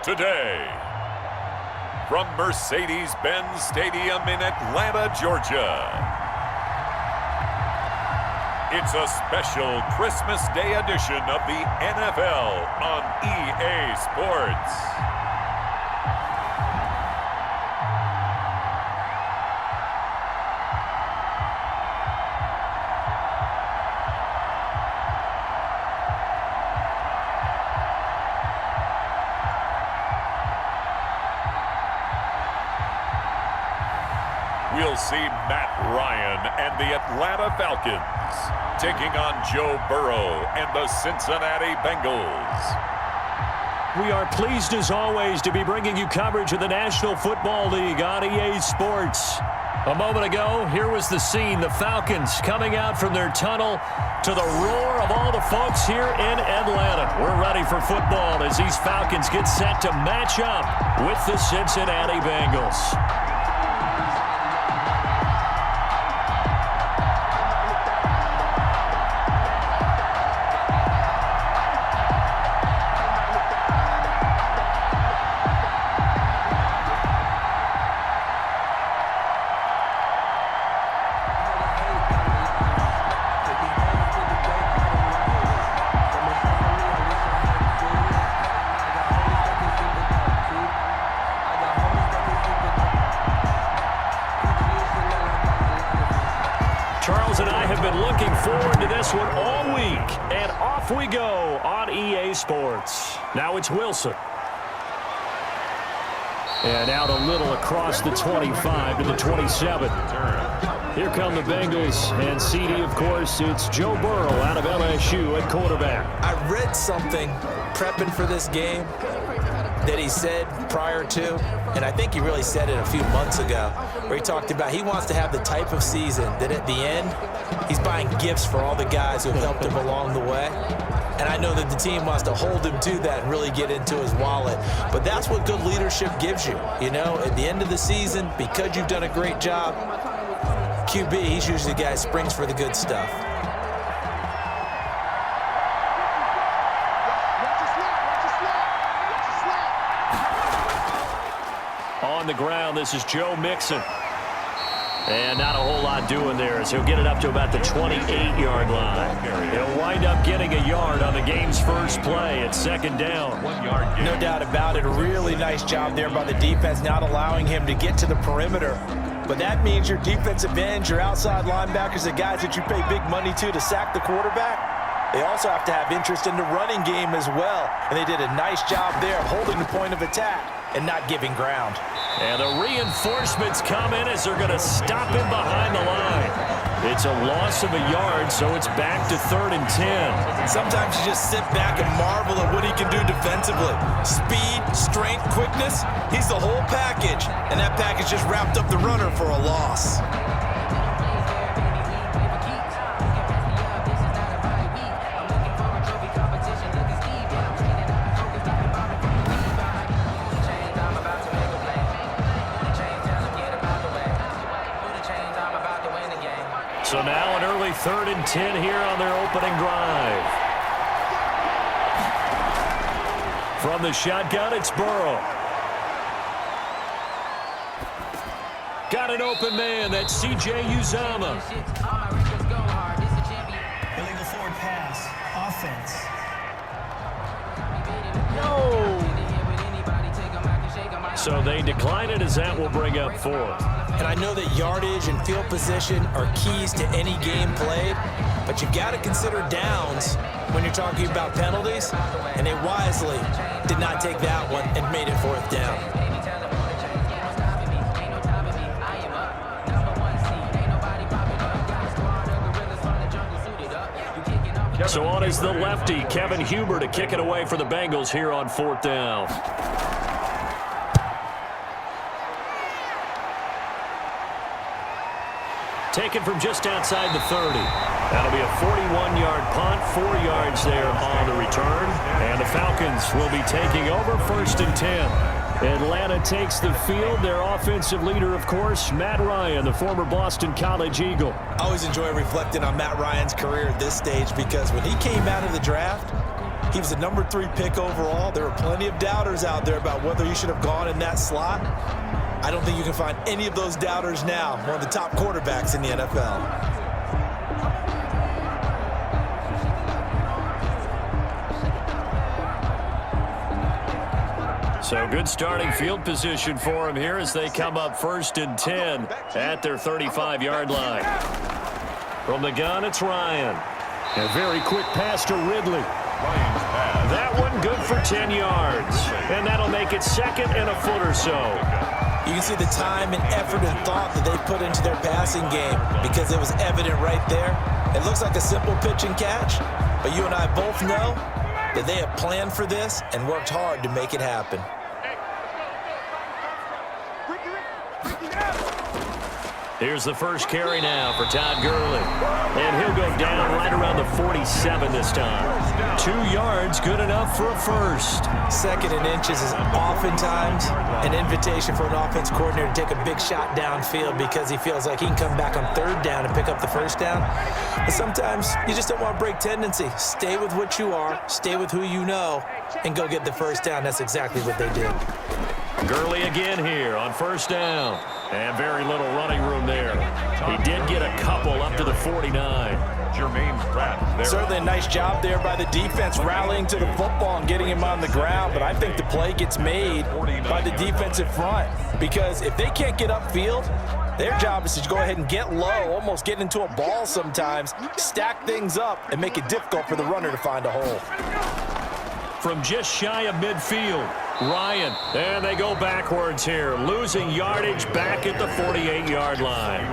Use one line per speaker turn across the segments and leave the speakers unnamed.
Today, from Mercedes-Benz Stadium in Atlanta, Georgia, it's a special Christmas Day edition of the NFL on EA Sports. We'll see Matt Ryan and the Atlanta Falcons taking on Joe Burrow and the Cincinnati Bengals.
We are pleased as always to be bringing you coverage of the National Football League on EA Sports. A moment ago, here was the scene. The Falcons coming out from their tunnel to the roar of all the folks here in Atlanta. We're ready for football as these Falcons get set to match up with the Cincinnati Bengals. Charles and I have been looking forward to this one all week, and off we go on EA Sports. Now it's Wilson. And out a little across the 25 to the 27. Here come the Bengals, and CD, of course, it's Joe Burrow out of LSU at quarterback.
I read something prepping for this game that he said prior to, and I think he really said it a few months ago, where he talked about he wants to have the type of season that at the end, he's buying gifts for all the guys who have helped him along the way. And I know that the team wants to hold him to that and really get into his wallet. But that's what good leadership gives you. You know, at the end of the season, because you've done a great job, QB, he's usually the guy who springs for the good stuff.
On the ground, this is Joe Mixon. And not a whole lot doing there as he'll get it up to about the 28-yard line. He'll wind up getting a yard on the game's first play at second down.
1 yard gain.
No doubt about it. A really nice job there by the defense, not allowing him to get to the perimeter. But that means your defensive ends, your outside linebackers, the guys that you pay big money to sack the quarterback, they also have to have interest in the running game as well. And they did a nice job there of holding the point of attack and not giving ground.
And the reinforcements come in as they're going to stop him behind the line. It's a loss of a yard, so it's back to 3rd and 10.
Sometimes you just sit back and marvel at what he can do defensively. Speed, strength, quickness, he's the whole package. And that package just wrapped up the runner for a loss.
So now an early 3rd and 10 here on their opening drive. From the shotgun, it's Burrow. Got an open man. That's C.J. Uzomah.
Illegal forward pass. Offense.
So they decline it as that will bring up 4th.
And I know that yardage and field position are keys to any game played, but you got to consider downs when you're talking about penalties, and they wisely did not take that one and made it 4th down.
So on is the lefty, Kevin Huber, to kick it away for the Bengals here on 4th down. Taken from just outside the 30. That'll be a 41-yard punt, 4 yards there on the return. And the Falcons will be taking over 1st and 10. Atlanta takes the field. Their offensive leader, of course, Matt Ryan, the former Boston College Eagle.
I always enjoy reflecting on Matt Ryan's career at this stage because when he came out of the draft, He was the number 3 pick overall. There were plenty of doubters out there about whether he should have gone in that slot. I don't think you can find any of those doubters now. One of the top quarterbacks in the NFL.
So good starting field position for him here as they come up 1st and 10 at their 35-yard line. From the gun, it's Ryan. A very quick pass to Ridley. That one good for 10 yards. And that'll make it 2nd and a foot or so.
You can see the time and effort and thought that they put into their passing game because it was evident right there. It looks like a simple pitch and catch, but you and I both know that they have planned for this and worked hard to make it happen.
Here's the first carry now for Todd Gurley. And he'll go down right around the 47 this time. 2 yards, good enough for a first.
2nd and inches is oftentimes an invitation for an offense coordinator to take a big shot downfield because he feels like he can come back on 3rd down and pick up the first down. But sometimes you just don't want to break tendency. Stay with what you are, stay with who you know, and go get the first down. That's exactly what they did.
Gurley again here on 1st down. And very little running room there. He did get a couple up to the 49.
Certainly a nice job there by the defense rallying to the football and getting him on the ground, but I think the play gets made by the defensive front because if they can't get upfield, their job is to go ahead and get low, almost get into a ball sometimes, stack things up, and make it difficult for the runner to find a hole.
From just shy of midfield, Ryan, and they go backwards here, losing yardage back at the 48-yard line.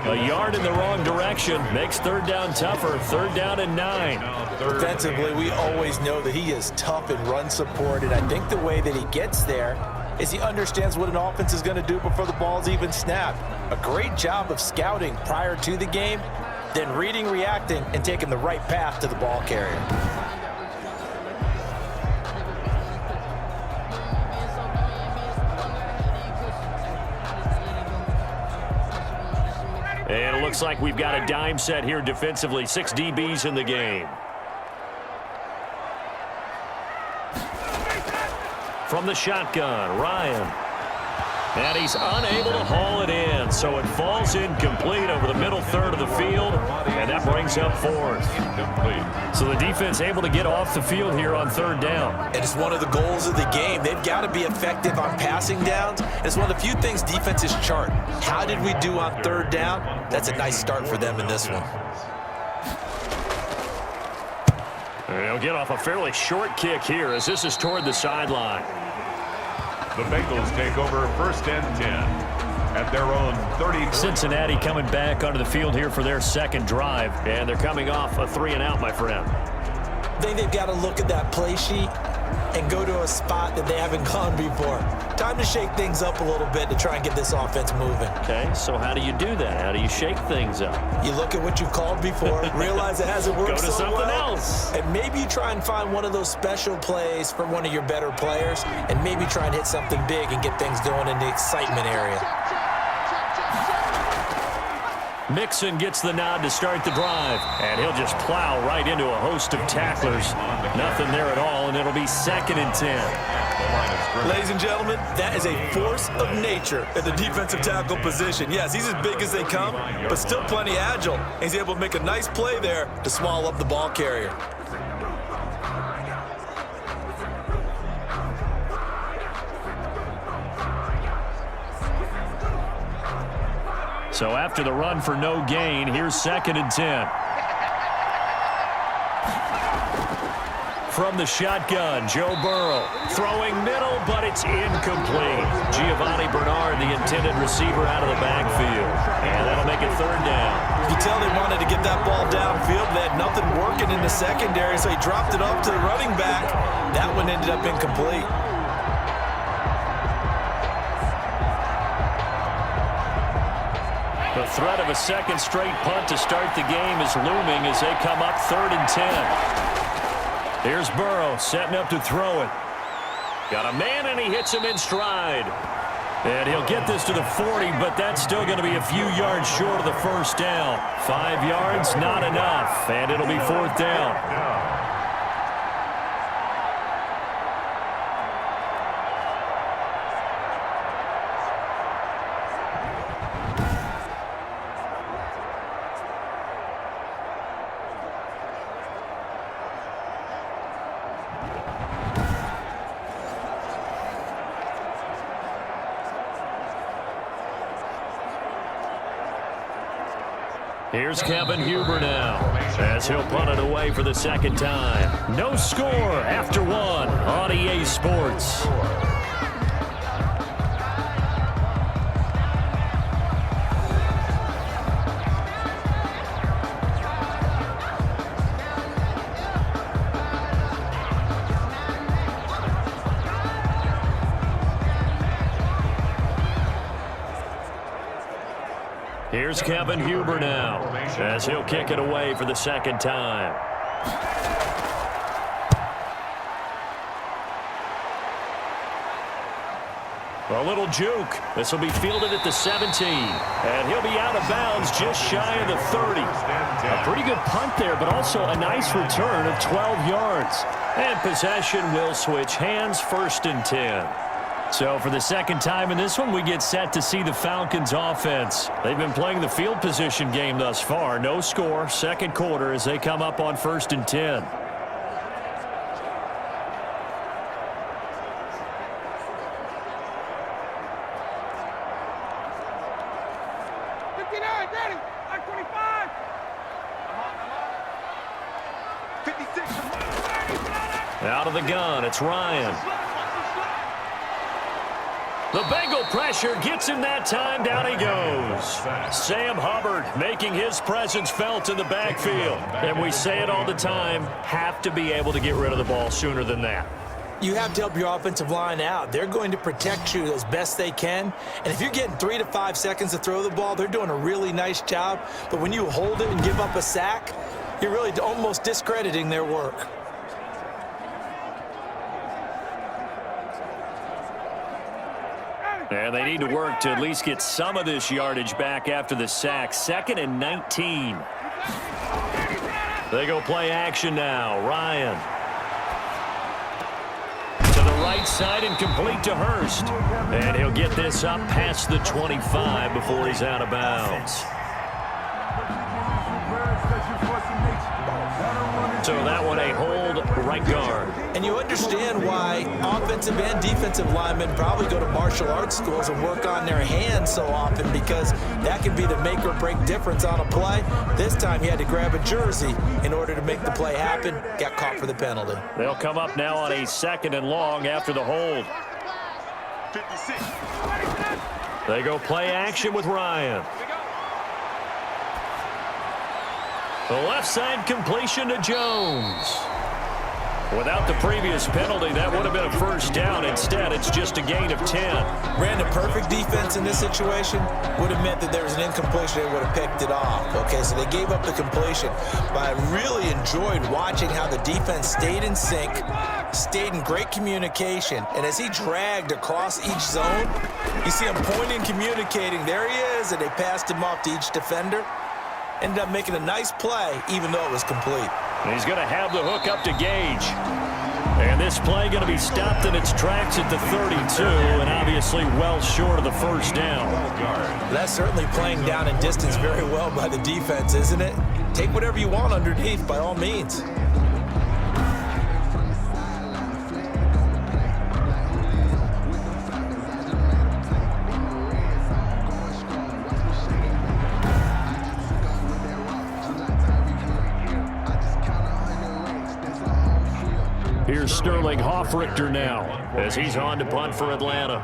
A yard in the wrong direction makes 3rd down tougher, 3rd down and 9.
Defensively, we always know that he is tough in run support, and I think the way that he gets there is he understands what an offense is going to do before the ball's even snapped. A great job of scouting prior to the game, then reading, reacting, and taking the right path to the ball carrier.
And it looks like we've got a dime set here defensively. 6 DBs in the game. From the shotgun, Ryan. And he's unable to haul it in, so it falls incomplete over the middle 3rd of the field, and that brings up 4th. So the defense able to get off the field here on 3rd down.
And it's one of the goals of the game. They've got to be effective on passing downs. It's one of the few things defenses chart. How did we do on 3rd down? That's a nice start for them in this one.
They'll get off a fairly short kick here as this is toward the sideline.
The Bengals take over 1st and 10 at their own 30.
Cincinnati coming back onto the field here for their 2nd drive, and they're coming off a 3-and-out, my friend.
I think they've got to look at that play sheet and go to a spot that they haven't gone before. Time to shake things up a little bit to try and get this offense moving.
Okay, so how do you do that? How do you shake things up?
You look at what you've called before, realize it hasn't worked
Go to
so
something
well,
else.
and maybe you try and find one of those special plays for one of your better players, and maybe try and hit something big and get things going in the excitement area.
Mixon gets the nod to start the drive, and he'll just plow right into a host of tacklers. Nothing there at all, and it'll be 2nd and 10.
Ladies and gentlemen, that is a force of nature at the defensive tackle position. Yes, he's as big as they come, but still plenty agile. He's able to make a nice play there to swallow up the ball carrier.
So after the run for no gain, here's 2nd and 10. From the shotgun, Joe Burrow throwing middle, but it's incomplete. Giovanni Bernard, the intended receiver, out of the backfield. And that'll make it 3rd down.
You can tell they wanted to get that ball downfield. They had nothing working in the secondary, so he dropped it off to the running back. That one ended up incomplete.
The threat of a 2nd straight punt to start the game is looming as they come up 3rd and 10. Here's Burrow setting up to throw it. Got a man, and he hits him in stride. And he'll get this to the 40, but that's still going to be a few yards short of the first down. 5 yards, not enough, and it'll be 4th down. Here's Kevin Huber now, as he'll punt it away for the second time. No score after one on EA Sports. Here's Kevin Huber now, as he'll kick it away for the second time. A little juke. This will be fielded at the 17. And he'll be out of bounds just shy of the 30. A pretty good punt there, but also a nice return of 12 yards. And possession will switch hands, 1st and 10. So for the second time in this one, we get set to see the Falcons offense. They've been playing the field position game thus far. No score, second quarter as they come up on 1st and 10. Out of the gun, it's Ryan. The Bengal pressure gets him that time. Down he goes. Sam Hubbard making his presence felt in the backfield. And we say it all the time, have to be able to get rid of the ball sooner than that.
You have to help your offensive line out. They're going to protect you as best they can. And if you're getting 3 to 5 seconds to throw the ball, they're doing a really nice job. But when you hold it and give up a sack, you're really almost discrediting their work.
And they need to work to at least get some of this yardage back after the sack. 2nd and 19. They go play action now. Ryan. To the right side and complete to Hurst. And he'll get this up past the 25 before he's out of bounds. So that one a hold, right guard.
And you understand why offensive and defensive linemen probably go to martial arts schools and work on their hands so often, because that can be the make or break difference on a play. This time he had to grab a jersey in order to make the play happen. Got caught for the penalty.
They'll come up now on a 2nd and long after the hold.
56.
They go play action with Ryan. The left side completion to Jones. Without the previous penalty, that would have been a 1st down. Instead, it's just a gain of 10.
Ran a perfect defense in this situation. Would have meant that there was an incompletion. They would have picked it off. Okay, so they gave up the completion. But I really enjoyed watching how the defense stayed in sync, stayed in great communication. And as he dragged across each zone, you see him pointing, communicating. There he is, and they passed him off to each defender. Ended up making a nice play, even though it was complete.
He's going to have the hook up to Gage. And this play going to be stopped in its tracks at the 32, and obviously well short of the 1st down.
That's certainly playing down in distance very well by the defense, isn't it? Take whatever you want underneath, by all means.
Here's Sterling Hoffrichter now, as he's on to punt for Atlanta.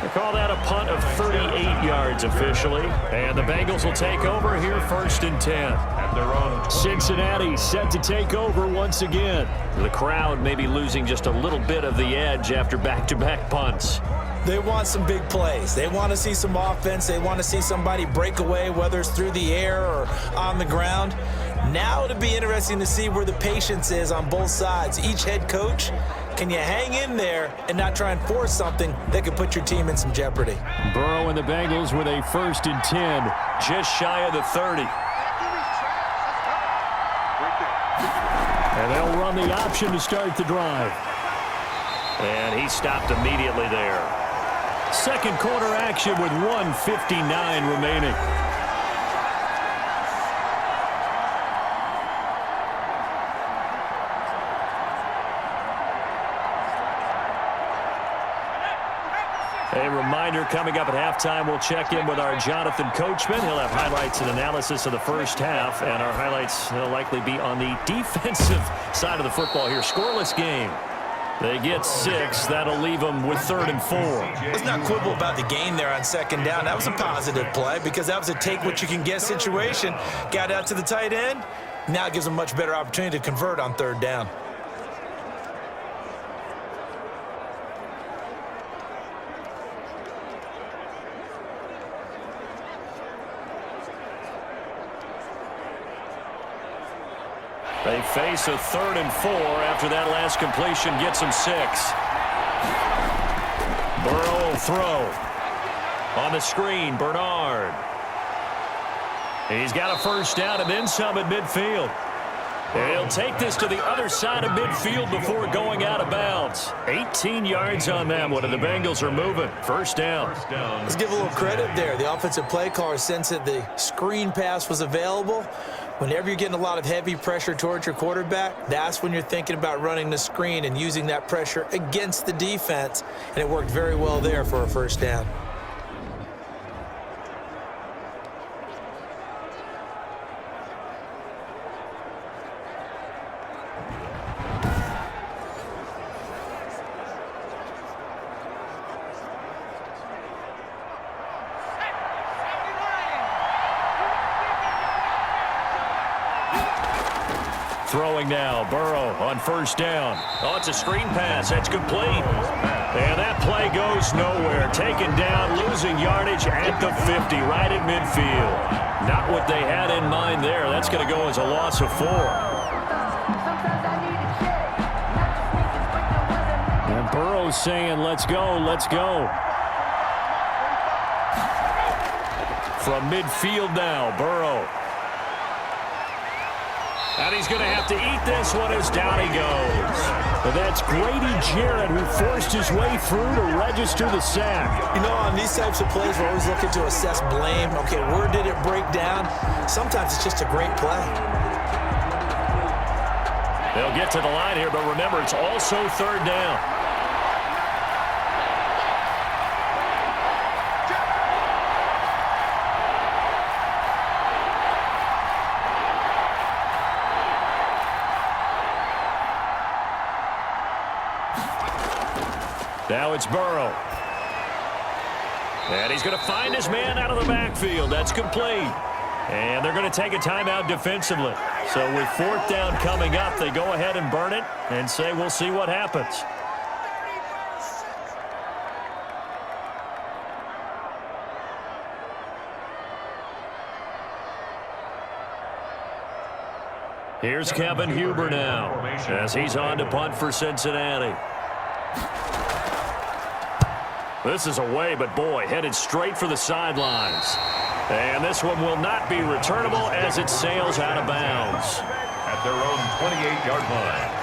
They call that a punt of 38 yards officially. And the Bengals will take over here 1st and 10. At their own. Cincinnati set to take over once again. The crowd may be losing just a little bit of the edge after back-to-back punts.
They want some big plays. They want to see some offense. They want to see somebody break away, whether it's through the air or on the ground. Now it'll be interesting to see where the patience is on both sides. Each head coach, can you hang in there and not try and force something that could put your team in some jeopardy?
Burrow and the Bengals with a 1st and 10, just shy of the 30. And they'll run the option to start the drive. And he stopped immediately there. Second quarter action with 1:59 remaining. A reminder, coming up at halftime, we'll check in with our Jonathan Coachman. He'll have highlights and analysis of the first half, and our highlights will likely be on the defensive side of the football here. Scoreless game. They get 6. That'll leave them with 3rd and 4.
Let's not quibble about the gain there on 2nd down. That was a positive play because that was a take-what-you-can-get situation. Got out to the tight end. Now it gives them a much better opportunity to convert on 3rd down.
They face a 3rd and 4 after that last completion gets them 6. Burrow will throw. On the screen, Bernard. He's got a 1st down and then some at midfield. He'll take this to the other side of midfield before going out of bounds. 18 yards on that one, and the Bengals are moving. 1st down.
Let's give a little credit there. The offensive play caller sensed that the screen pass was available. Whenever you're getting a lot of heavy pressure towards your quarterback, that's when you're thinking about running the screen and using that pressure against the defense, and it worked very well there for a 1st down.
Throwing now, Burrow on 1st down. Oh, it's a screen pass. That's complete. And that play goes nowhere. Taken down, losing yardage at the 50, right at midfield. Not what they had in mind there. That's going to go as a loss of 4. And Burrow's saying, let's go, let's go. From midfield now, Burrow. And he's going to have to eat this one as down he goes. But that's Grady Jarrett who forced his way through to register the sack.
You know, on these types of plays, we're always looking to assess blame. Okay, where did it break down? Sometimes it's just a great play.
They'll get to the line here, but remember, it's also 3rd down. Now it's Burrow. And he's going to find his man out of the backfield. That's complete. And they're going to take a timeout defensively. So with 4th down coming up, they go ahead and burn it and say we'll see what happens. Here's Kevin Huber now as he's on to punt for Cincinnati. This is away, but boy, headed straight for the sidelines. And this one will not be returnable as it sails out of bounds.
At their own 28-yard line.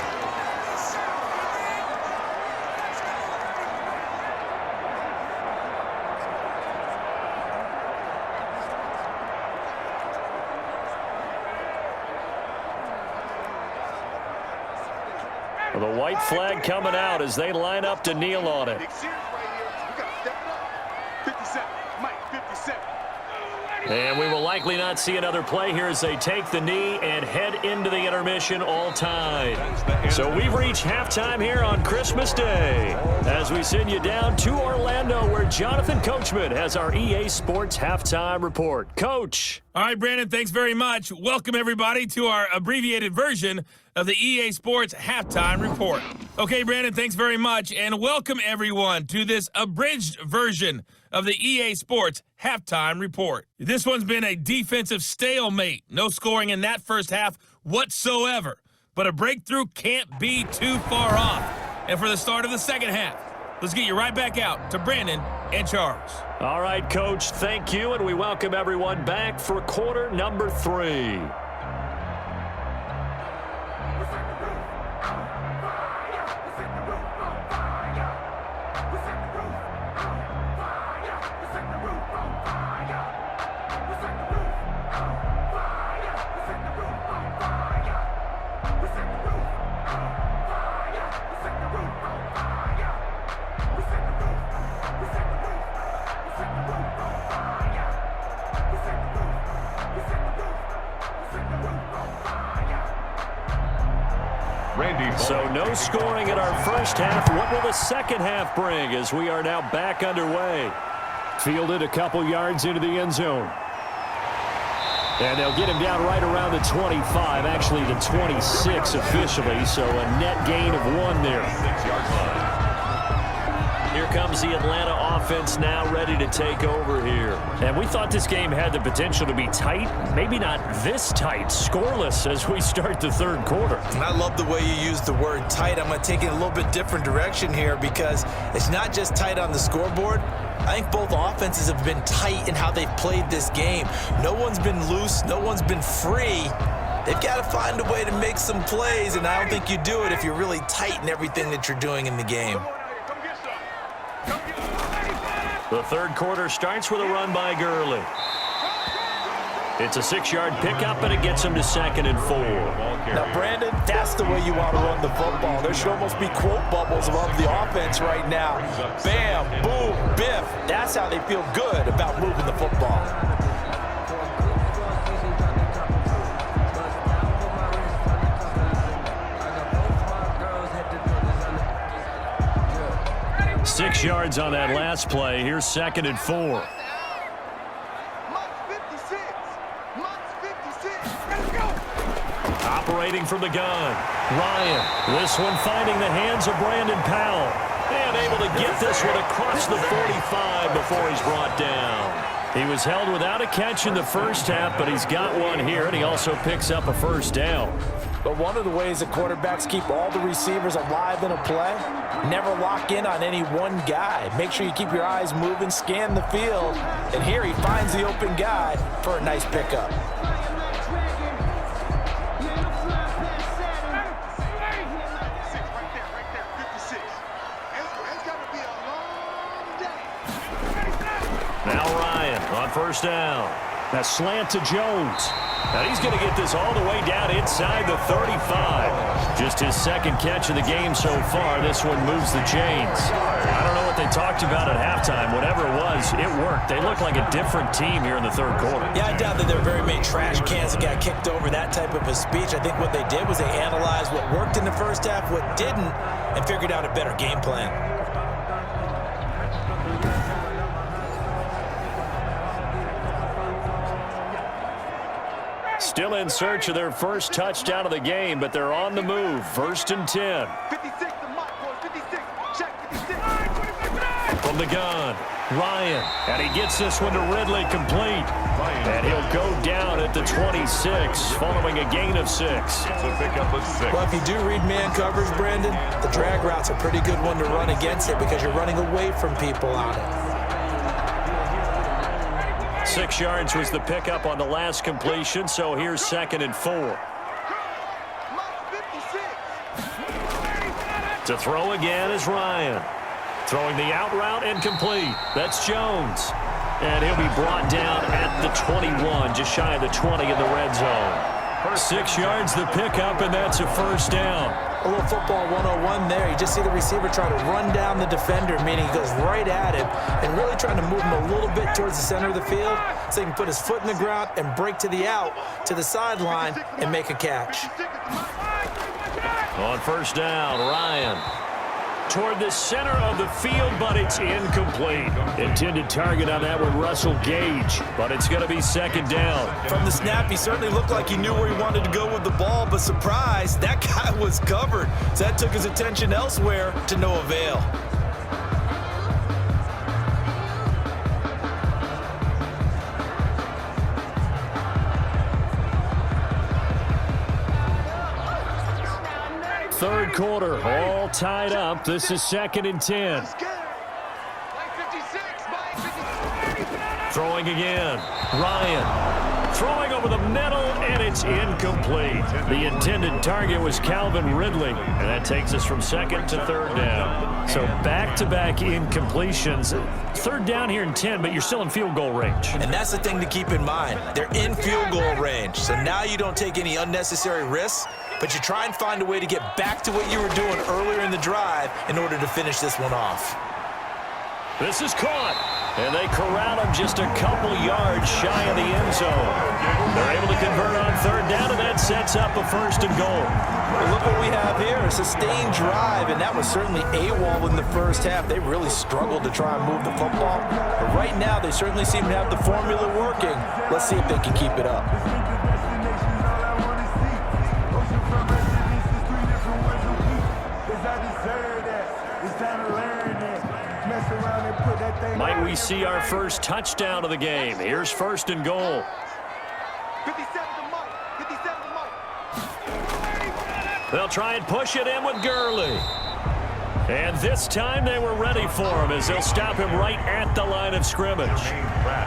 The white flag coming out as they line up to kneel on it. And we will likely not see another play here as they take the knee and head into the intermission all tied. So we've reached halftime here on Christmas Day as we send you down to Orlando where Jonathan Coachman has our EA Sports Halftime Report. Coach.
All right, Brandon, thanks very much. Welcome, everybody, to our abbreviated version of the EA Sports Halftime Report. Okay, Brandon, thanks very much, and welcome, everyone, to this abridged version of the EA Sports Halftime Report. This one's been a defensive stalemate. No scoring in that first half whatsoever. But a breakthrough can't be too far off. And for the start of the second half, let's get you right back out to Brandon and Charles.
All right, Coach, thank you, and we welcome everyone back for quarter number 3. So no scoring in our first half. What will the second half bring as we are now back underway? Fielded a couple yards into the end zone. And they'll get him down right around the 25, actually the 26 officially, so a net gain of 1 there. Here comes the Atlanta offense now ready to take over here. And we thought this game had the potential to be tight, maybe not this tight, scoreless as we start the third quarter.
And I love the way you use the word tight. I'm going to take it a little bit different direction here because it's not just tight on the scoreboard. I think both offenses have been tight in how they've played this game. No one's been loose. No one's been free. They've got to find a way to make some plays, and I don't think you do it if you're really tight in everything that you're doing in the game.
The third quarter starts with a run by Gurley. It's a 6-yard pickup, and it gets him to 2nd and 4.
Now, Brandon, that's the way you want to run the football. There should almost be quote bubbles above the offense right now. Bam, boom, biff. That's how they feel good about moving the football.
Six yards on that last play. Here's 2nd and 4. Operating from the gun. Ryan. This one finding the hands of Brandon Powell. And able to get this one across the 45 before he's brought down. He was held without a catch in the first half, but he's got one here, and he also picks up a first down.
But one of the ways that quarterbacks keep all the receivers alive in a play, never lock in on any one guy. Make sure you keep your eyes moving, scan the field, and here he finds the open guy for a nice pickup.
Now Ryan on first down. That slant to Jones. Now he's going to get this all the way down inside the 35. Just his second catch of the game so far. This one moves the chains. I don't know what they talked about at halftime. Whatever it was, it worked. They look like a different team here in the third quarter.
Yeah, I doubt that there are very many trash cans that got kicked over, that type of a speech. I think what they did was they analyzed what worked in the first half, what didn't, and figured out a better game plan.
Still in search of their first touchdown of the game, but they're on the move. 1st and 10.
56, the mark, boys. 56. Check 56.
From the gun, Ryan. And he gets this one to Ridley complete. And he'll go down at the 26, following a gain of 6.
Well, if you do read man coverage, Brandon, the drag route's a pretty good one to run against it because you're running away from people on it.
6 yards was the pickup on the last completion, so here's 2nd and 4. To throw again is Ryan. Throwing the out route and complete. That's Jones. And he'll be brought down at the 21, just shy of the 20 in the red zone. 6 yards the pickup, and that's a first down.
A little football 101 there. You just see the receiver try to run down the defender, meaning he goes right at him and really trying to move him a little bit towards the center of the field so he can put his foot in the ground and break to the out, to the sideline, and make a catch.
On first down, Ryan. Toward the center of the field, but it's incomplete. Intended target on that one, Russell Gage, but it's going to be 2nd down.
From the snap, he certainly looked like he knew where he wanted to go with the ball, but surprise, that guy was covered. So that took his attention elsewhere to no avail.
Third quarter, all tied up. This is 2nd and 10. Throwing again. Ryan. Throwing over the middle, and it's incomplete. The intended target was Calvin Ridley, and that takes us from 2nd to 3rd down. So back-to-back incompletions. 3rd down here in 10, but you're still in field goal range.
And that's the thing to keep in mind. They're in field goal range, so now you don't take any unnecessary risks, but you try and find a way to get back to what you were doing earlier in the drive in order to finish this one off.
This is caught, and they corral him just a couple yards shy of the end zone. They're able to convert on third down, and that sets up a 1st and goal.
Well, look what we have here, a sustained drive, and that was certainly AWOL in the first half. They really struggled to try and move the football. But right now, they certainly seem to have the formula working. Let's see if they can keep it up.
Might we see our first touchdown of the game? Here's 1st and goal.
57 to Mike. 57 to Mike.
They'll try and push it in with Gurley. And this time they were ready for him as they'll stop him right at the line of scrimmage.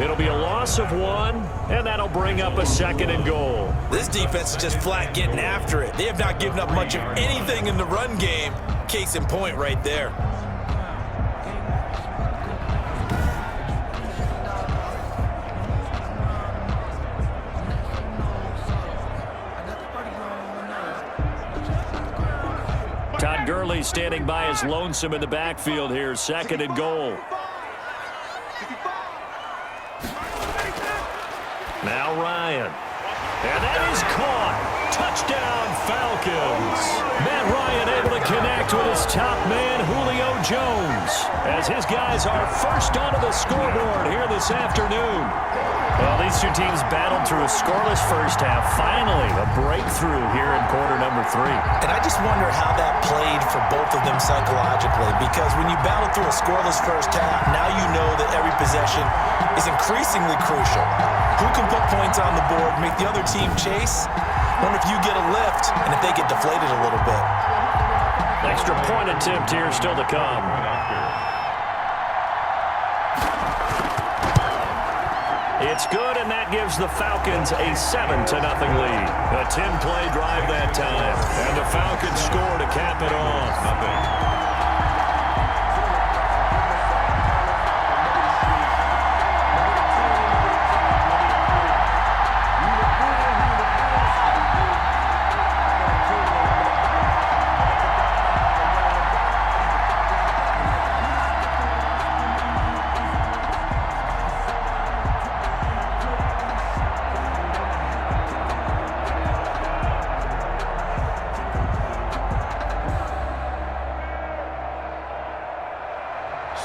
It'll be a loss of 1, and that'll bring up a 2nd and goal.
This defense is just flat getting after it. They have not given up much of anything in the run game. Case in point right there.
Todd Gurley standing by as lonesome in the backfield here. 2nd and goal. Now Ryan. And that is caught. Touchdown, Falcons. Matt Ryan able to connect with his top man, Julio Jones, as his guys are first onto the scoreboard here this afternoon. Well, these two teams battled through a scoreless first half. Finally, a breakthrough here in quarter number 3.
And I just wonder how that played for both of them psychologically, because when you battle through a scoreless first half, now you know that every possession is increasingly crucial. Who can put points on the board, make the other team chase? Wonder if you get a lift and if they get deflated a little bit.
Extra point attempt here still to come. It's good, and that gives the Falcons a 7-0 lead. A 10-play drive that time, and the Falcons score to cap it off.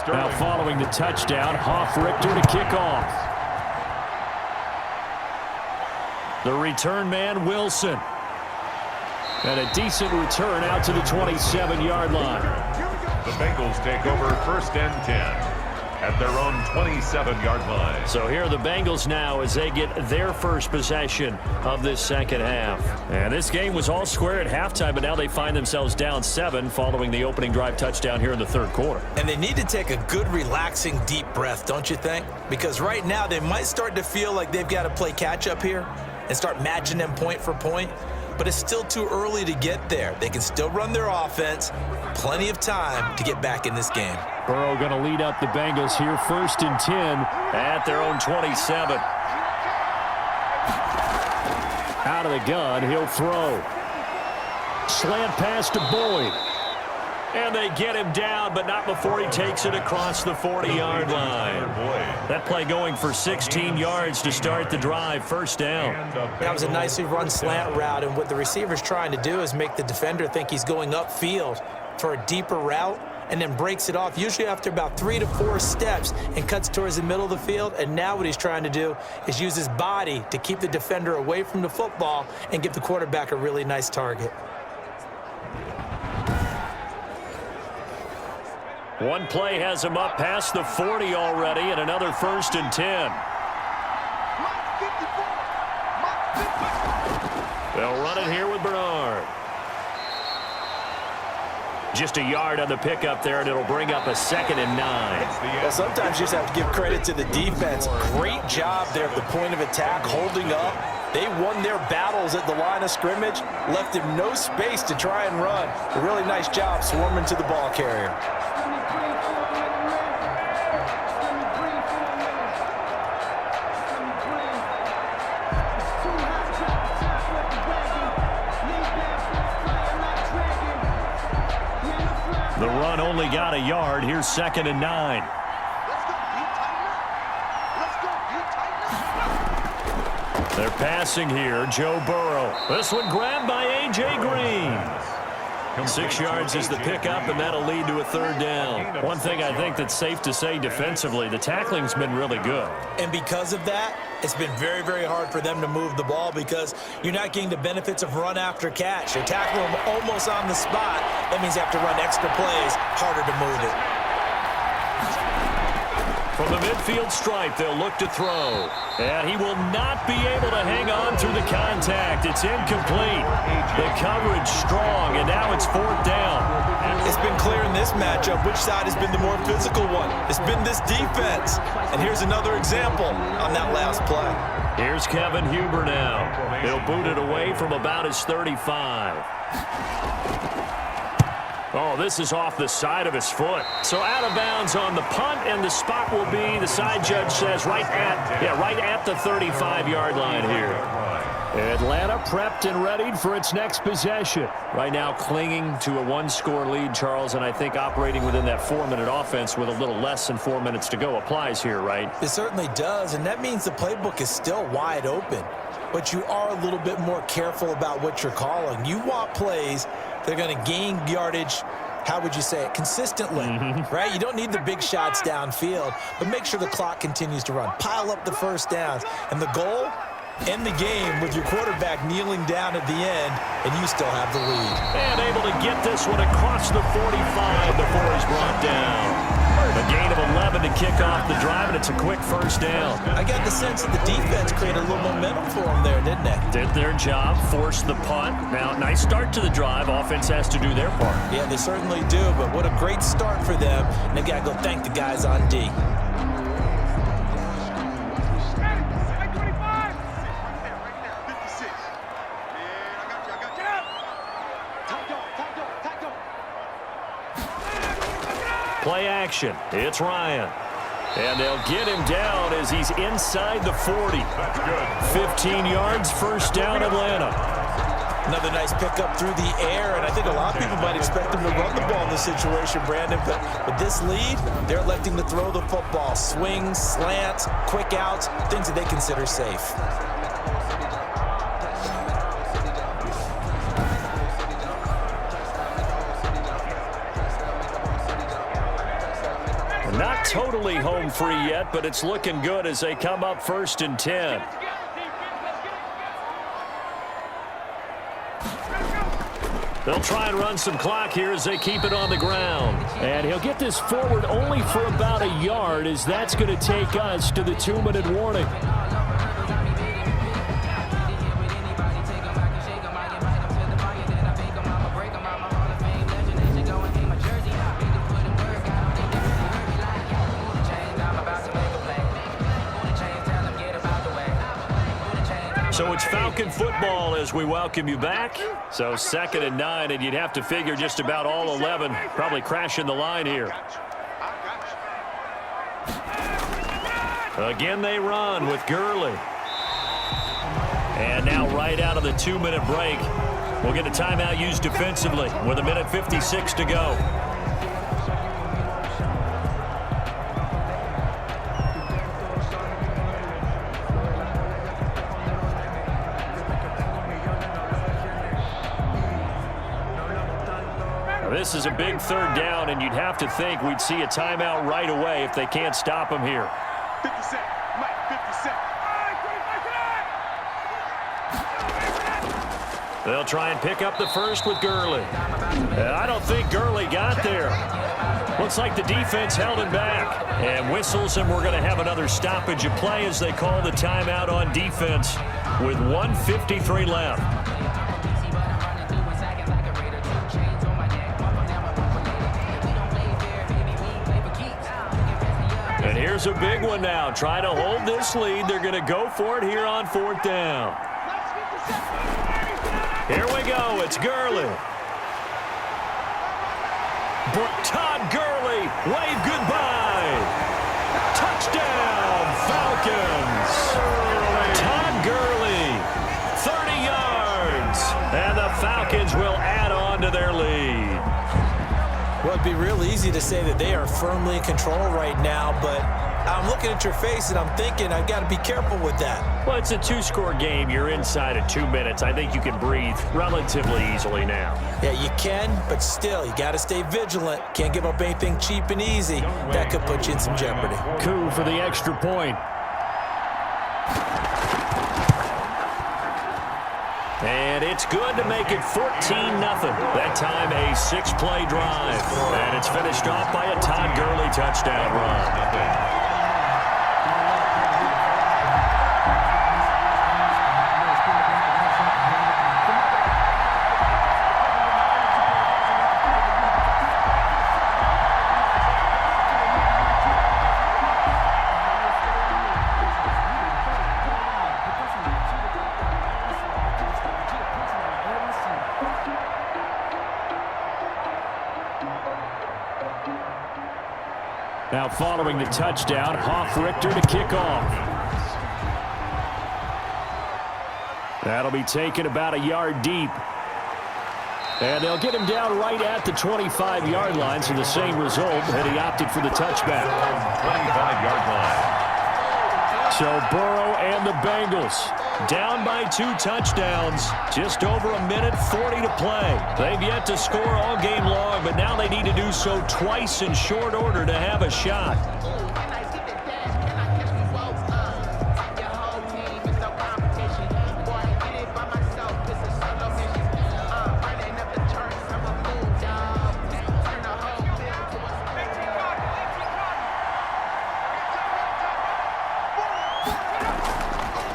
Now following the touchdown, Hoff-Richter to kick off. The return man, Wilson. And a decent return out to the 27-yard line.
The Bengals take over 1st and 10 at their own 27-yard line.
So here are the Bengals now as they get their first possession of this second half. And this game was all square at halftime, but now they find themselves down 7 following the opening drive touchdown here in the third quarter.
And they need to take a good, relaxing, deep breath, don't you think? Because right now they might start to feel like they've got to play catch-up here and start matching them point for point. But it's still too early to get there. They can still run their offense. Plenty of time to get back in this game.
Burrow going to lead up the Bengals here, 1st and 10 at their own 27. Out of the gun, he'll throw. Slant pass to Boyd. And they get him down, but not before he takes it across the 40-yard line. That play going for 16 yards to start the drive, 1st down.
That was a nicely run slant route, and what the receiver's trying to do is make the defender think he's going upfield for a deeper route, and then breaks it off, usually after about 3 to 4 steps, and cuts towards the middle of the field. And now what he's trying to do is use his body to keep the defender away from the football and give the quarterback a really nice target.
One play has him up past the 40 already, and another 1st and 10. They'll run it here with Bernard. Just a yard on the pickup there, and it'll bring up a 2nd and 9.
Well, sometimes you just have to give credit to the defense. Great job there at the point of attack, holding up. They won their battles at the line of scrimmage, left him no space to try and run. A really nice job swarming to the ball carrier.
The run only got a yard. Here's 2nd and 9. They're passing here. Joe Burrow. This one grabbed by A.J. Green. 6 yards is the pickup, and that'll lead to a third down. One thing I think that's safe to say defensively, the tackling's been really good.
And because of that, it's been very, very hard for them to move the ball because you're not getting the benefits of run after catch. You're tackling them almost on the spot. That means you have to run extra plays, harder to move it.
From the midfield stripe, they'll look to throw. And he will not be able to hang on through the contact. It's incomplete. The coverage strong, and now it's fourth down.
It's been clear in this matchup which side has been the more physical one. It's been this defense. And here's another example on that last play.
Here's Kevin Huber now. He'll boot it away from about his 35. Oh, this is off the side of his foot. So out of bounds on the punt, and the spot will be, the side judge says, right at the 35-yard line here. Atlanta prepped and readied for its next possession. Right now clinging to a one-score lead, Charles, and I think operating within that 4-minute offense with a little less than 4 minutes to go applies here, right?
It certainly does, and that means the playbook is still wide open. But you are a little bit more careful about what you're calling. You want plays that are going to gain yardage, how would you say it, consistently, right? You don't need the big shots downfield, but make sure the clock continues to run. Pile up the first downs. And the goal, end the game with your quarterback kneeling down at the end, and you still have the lead.
And able to get this one across the 45 before he's brought down. A gain of 11 to kick off the drive, and it's a quick first down.
I got the sense that the defense created a little momentum for them there, didn't they?
Did their job, forced the punt. Now, nice start to the drive. Offense has to do their part.
Yeah, they certainly do, but what a great start for them. And they got to go thank the guys on D.
Play action. It's Ryan. And they'll get him down as he's inside the 40. 15 yards, first down, Atlanta.
Another nice pickup through the air, and I think a lot of people might expect them to run the ball in this situation, Brandon, but with this lead, they're electing to throw the football. Swings, slants, quick outs, things that they consider safe.
Not totally home free yet, but it's looking good as they come up 1st and 10. They'll try and run some clock here as they keep it on the ground. And he'll get this forward only for about a yard, as that's going to take us to the 2-minute warning. So it's Falcon football as we welcome you back. So 2nd and 9, and you'd have to figure just about all 11 probably crashing the line here. Again, they run with Gurley. And now right out of the 2-minute break, we'll get a timeout used defensively with 1:56 to go. This is a big third down, and you'd have to think we'd see a timeout right away if they can't stop him here.
50 cent, Mike, 50 cent.
They'll try and pick up the first with Gurley. I don't think Gurley got there. Looks like the defense held him back. And whistles, and we're going to have another stoppage of play as they call the timeout on defense with 1:53 left. And here's a big one now. Try to hold this lead. They're going to go for it here on 4th down. Here we go. It's Gurley. Todd Gurley, wave goodbye. Touchdown, Falcons. Todd Gurley, 30 yards. And the Falcons will add on to their lead.
Well, it'd be real easy to say that they are firmly in control right now, but I'm looking at your face and I'm thinking I've got to be careful with that.
Well, it's a two-score game. You're inside of 2 minutes. I think you can breathe relatively easily now.
Yeah, you can, but still, you got to stay vigilant. Can't give up anything cheap and easy. That could put you in some jeopardy.
Coup for the extra point. And it's good to make it 14-0. That time a 6-play drive. And it's finished off by a Todd Gurley touchdown run. Now following the touchdown, Richter to kick off. That'll be taken about a yard deep. And they'll get him down right at the 25-yard line, so the same result, and he opted for the touchback.
25-yard line.
So Burrow and the Bengals down by 2 touchdowns. Just over a minute 40 to play. They've yet to score all game long, but now they need to do so twice in short order to have a shot.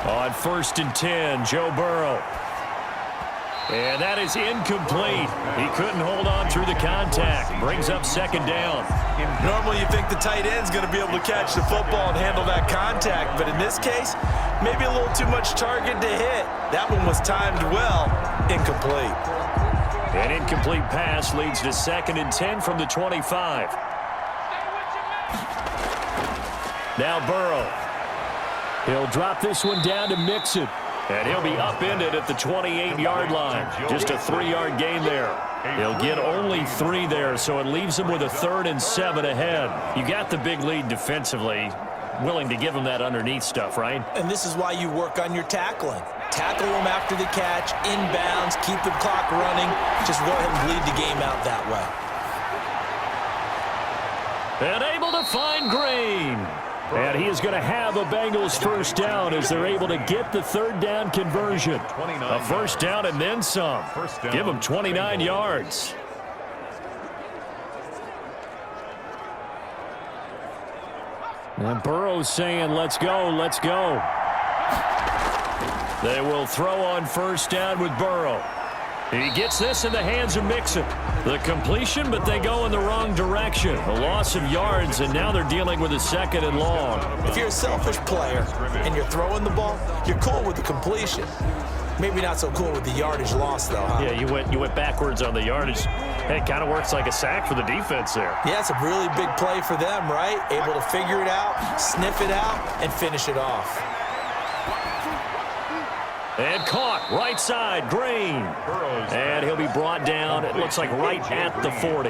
On 1st and 10, Joe Burrow. And that is incomplete. He couldn't hold on through the contact. Brings up 2nd down.
Normally you think the tight end's going to be able to catch the football and handle that contact, but in this case, maybe a little too much target to hit. That one was timed well. Incomplete.
An incomplete pass leads to 2nd and 10 from the 25. Now Burrow. He'll drop this one down to Mixon. And he'll be upended at the 28-yard line. Just a 3-yard gain there. He'll get only 3 there, so it leaves him with a 3rd and 7 ahead. You got the big lead defensively. Willing to give him that underneath stuff, right?
And this is why you work on your tackling. Tackle them after the catch, inbounds, keep the clock running. Just go ahead and bleed the game out that way.
And able to find Green. And he is going to have a Bengals 1st down as they're able to get the 3rd down conversion. A 1st down and then some. Give him 29 yards. And Burrow's saying, let's go, let's go. They will throw on 1st down with Burrow. He gets this in the hands of Mixon. The completion, but they go in the wrong direction. A loss of yards, and now they're dealing with a 2nd and long.
If you're a selfish player and you're throwing the ball, you're cool with the completion. Maybe not so cool with the yardage loss, though, huh?
Yeah, you went backwards on the yardage. Hey, it kind of works like a sack for the defense there.
Yeah, it's a really big play for them, right? Able to figure it out, sniff it out, and finish it off.
And caught right side, Green. And he'll be brought down, it looks like right at the 40.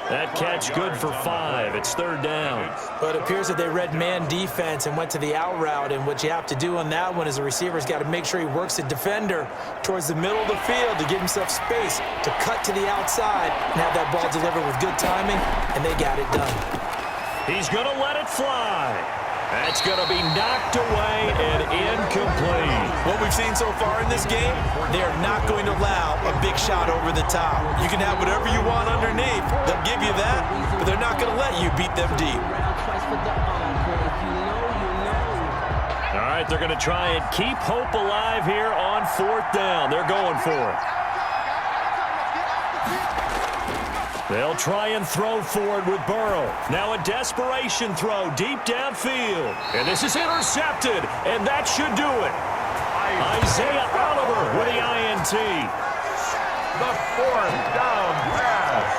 That catch good for 5. It's 3rd down.
But it appears that they read man defense and went to the out route, and what you have to do on that one is the receiver's got to make sure he works the defender towards the middle of the field to give himself space to cut to the outside and have that ball delivered with good timing, and they got it done.
He's going to let it fly. That's going to be knocked away and incomplete.
What we've seen so far in this game, they are not going to allow a big shot over the top. You can have whatever you want underneath. They'll give you that, but they're not going to let you beat them deep.
All right, they're going to try and keep hope alive here on 4th down. They're going for it. They'll try and throw forward with Burrow. Now a desperation throw deep downfield. And this is intercepted, and that should do it. Isaiah Oliver with the INT.
The 4th down pass.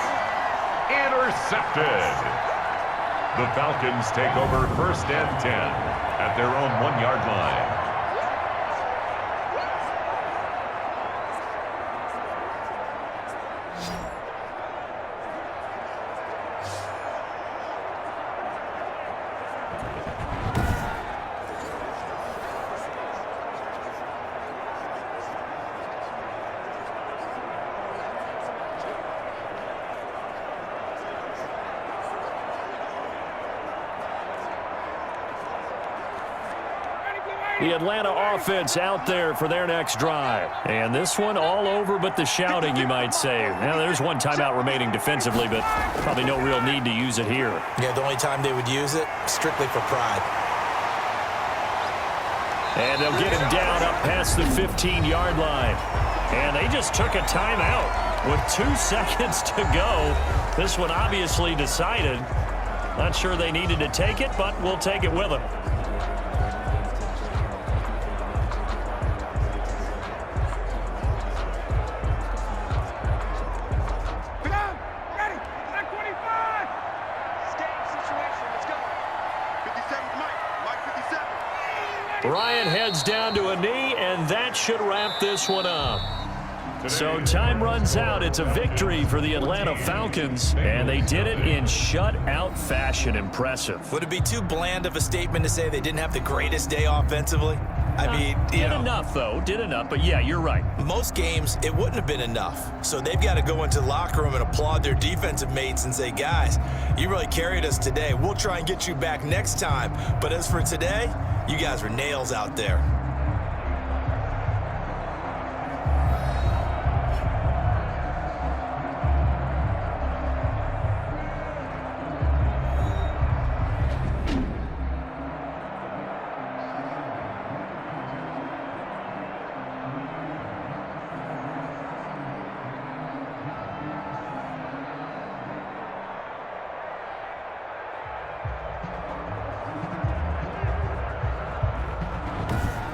Intercepted. The Falcons take over 1st and 10 at their own 1-yard line.
The Atlanta offense out there for their next drive. And this one all over but the shouting, you might say. Now, there's one timeout remaining defensively, but probably no real need to use it here.
Yeah, the only time they would use it, strictly for pride.
And they'll get him down up past the 15-yard line. And they just took a timeout with 2 seconds to go. This one obviously decided. Not sure they needed to take it, but we'll take it with them. Ryan heads down to a knee, and that should wrap this one up. So time runs out. It's a victory for the Atlanta Falcons, and they did it in shutout fashion. Impressive.
Would it be too bland of a statement to say they didn't have the greatest day offensively? I mean,
did enough, though. Did enough, but yeah, you're right.
Most games, it wouldn't have been enough. So they've got to go into the locker room and applaud their defensive mates and say, guys, you really carried us today. We'll try and get you back next time. But as for today, you guys were nails out there.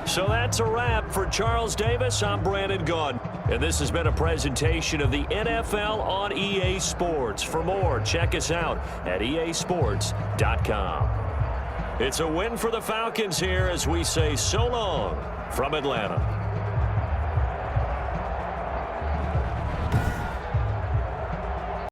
So that's a wrap for Charles Davis. I'm Brandon Gaudin, and this has been a presentation of the NFL on EA Sports. For more, check us out at easports.com. It's a win for the Falcons here as we say so long from Atlanta.